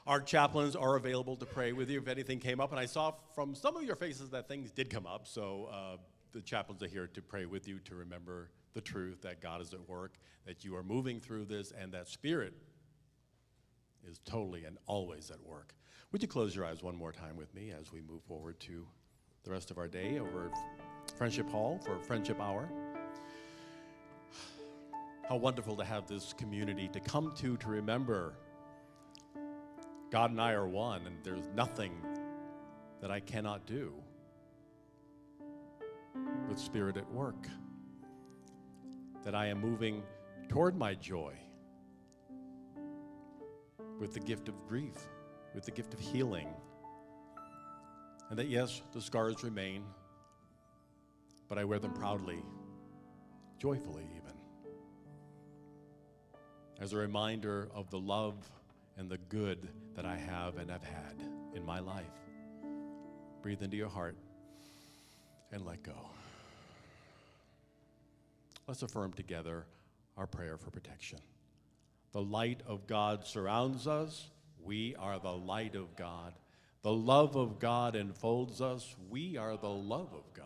Our chaplains are available to pray with you if anything came up, and I saw from some of your faces that things did come up, so the chaplains are here to pray with you, to remember the truth that God is at work, that you are moving through this, and that Spirit is totally and always at work. Would you close your eyes one more time with me as we move forward to the rest of our day over at Friendship Hall for Friendship Hour? How wonderful to have this community to come to remember God and I are one, and there's nothing that I cannot do with Spirit at work. That I am moving toward my joy with the gift of grief, with the gift of healing. And that, yes, the scars remain, but I wear them proudly, joyfully even, as a reminder of the love and the good that I have and have had in my life. Breathe into your heart and let go. Let's affirm together our prayer for protection. The light of God surrounds us. We are the light of God. The love of God enfolds us. We are the love of God.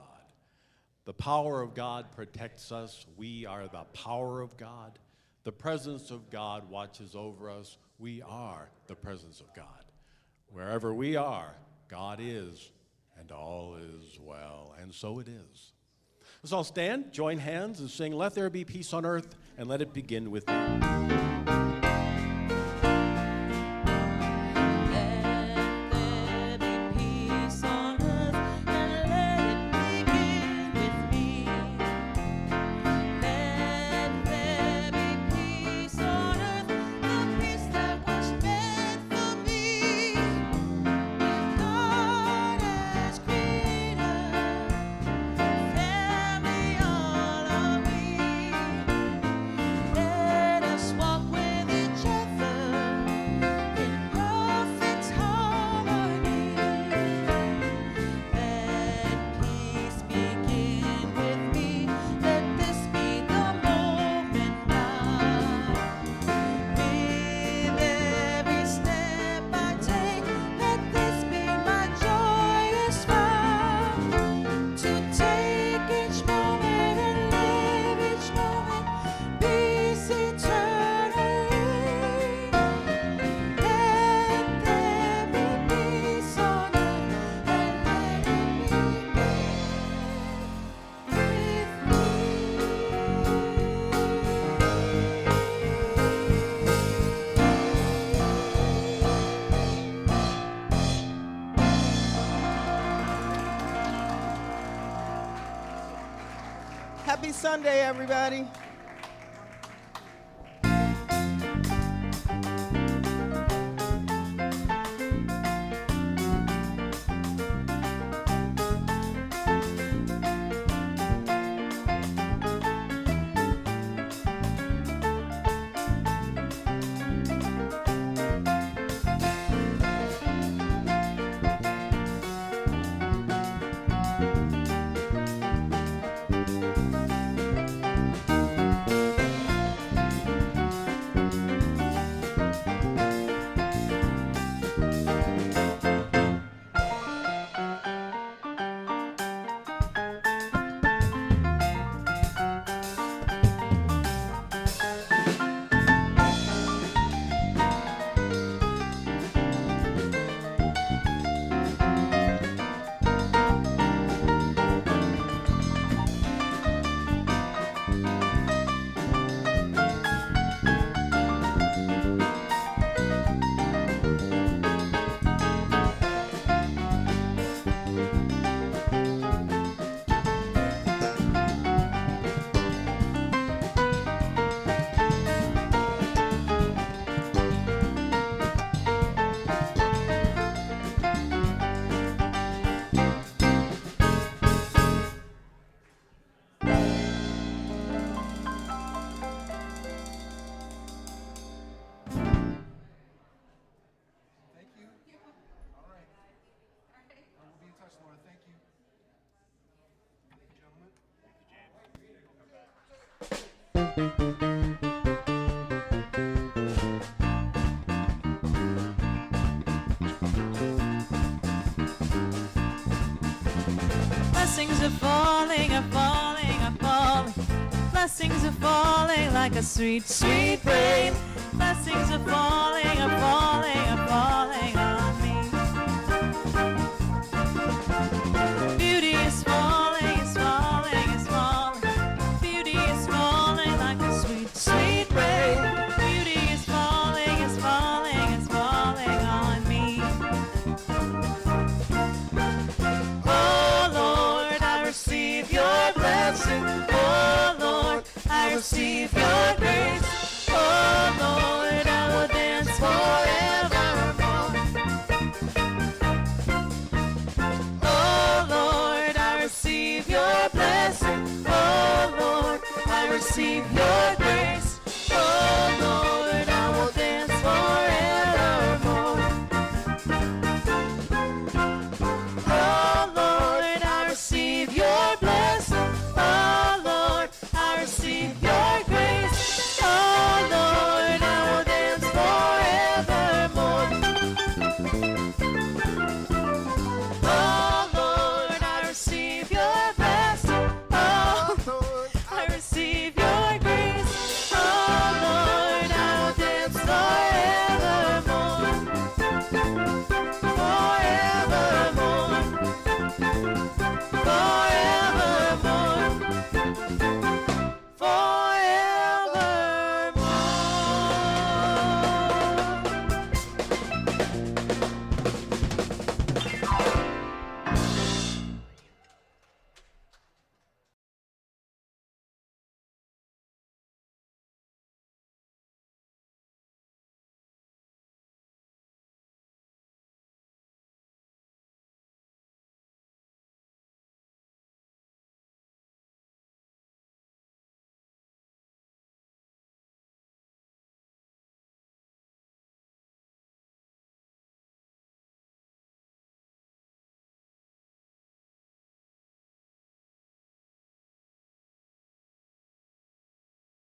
The power of God protects us. We are the power of God. The presence of God watches over us. We are the presence of God. Wherever we are, God is, and all is well. And so it is. Let's all stand, join hands, and sing, "Let There Be Peace on Earth," and let it begin with me. Happy Sunday, everybody. Blessings are falling, are falling, are falling. Blessings are falling like a sweet, sweet rain. Blessings are falling, are falling, are falling on me. Beauty is falling, is falling, is falling. Beauty is falling like a sweet, sweet rain. Beauty is falling, is falling, is falling on me. Oh Lord, I receive your blessing. Oh Lord, I receive your grace. Oh Lord, I will dance forevermore. Oh Lord, I receive your blessing. Oh Lord, I receive your grace.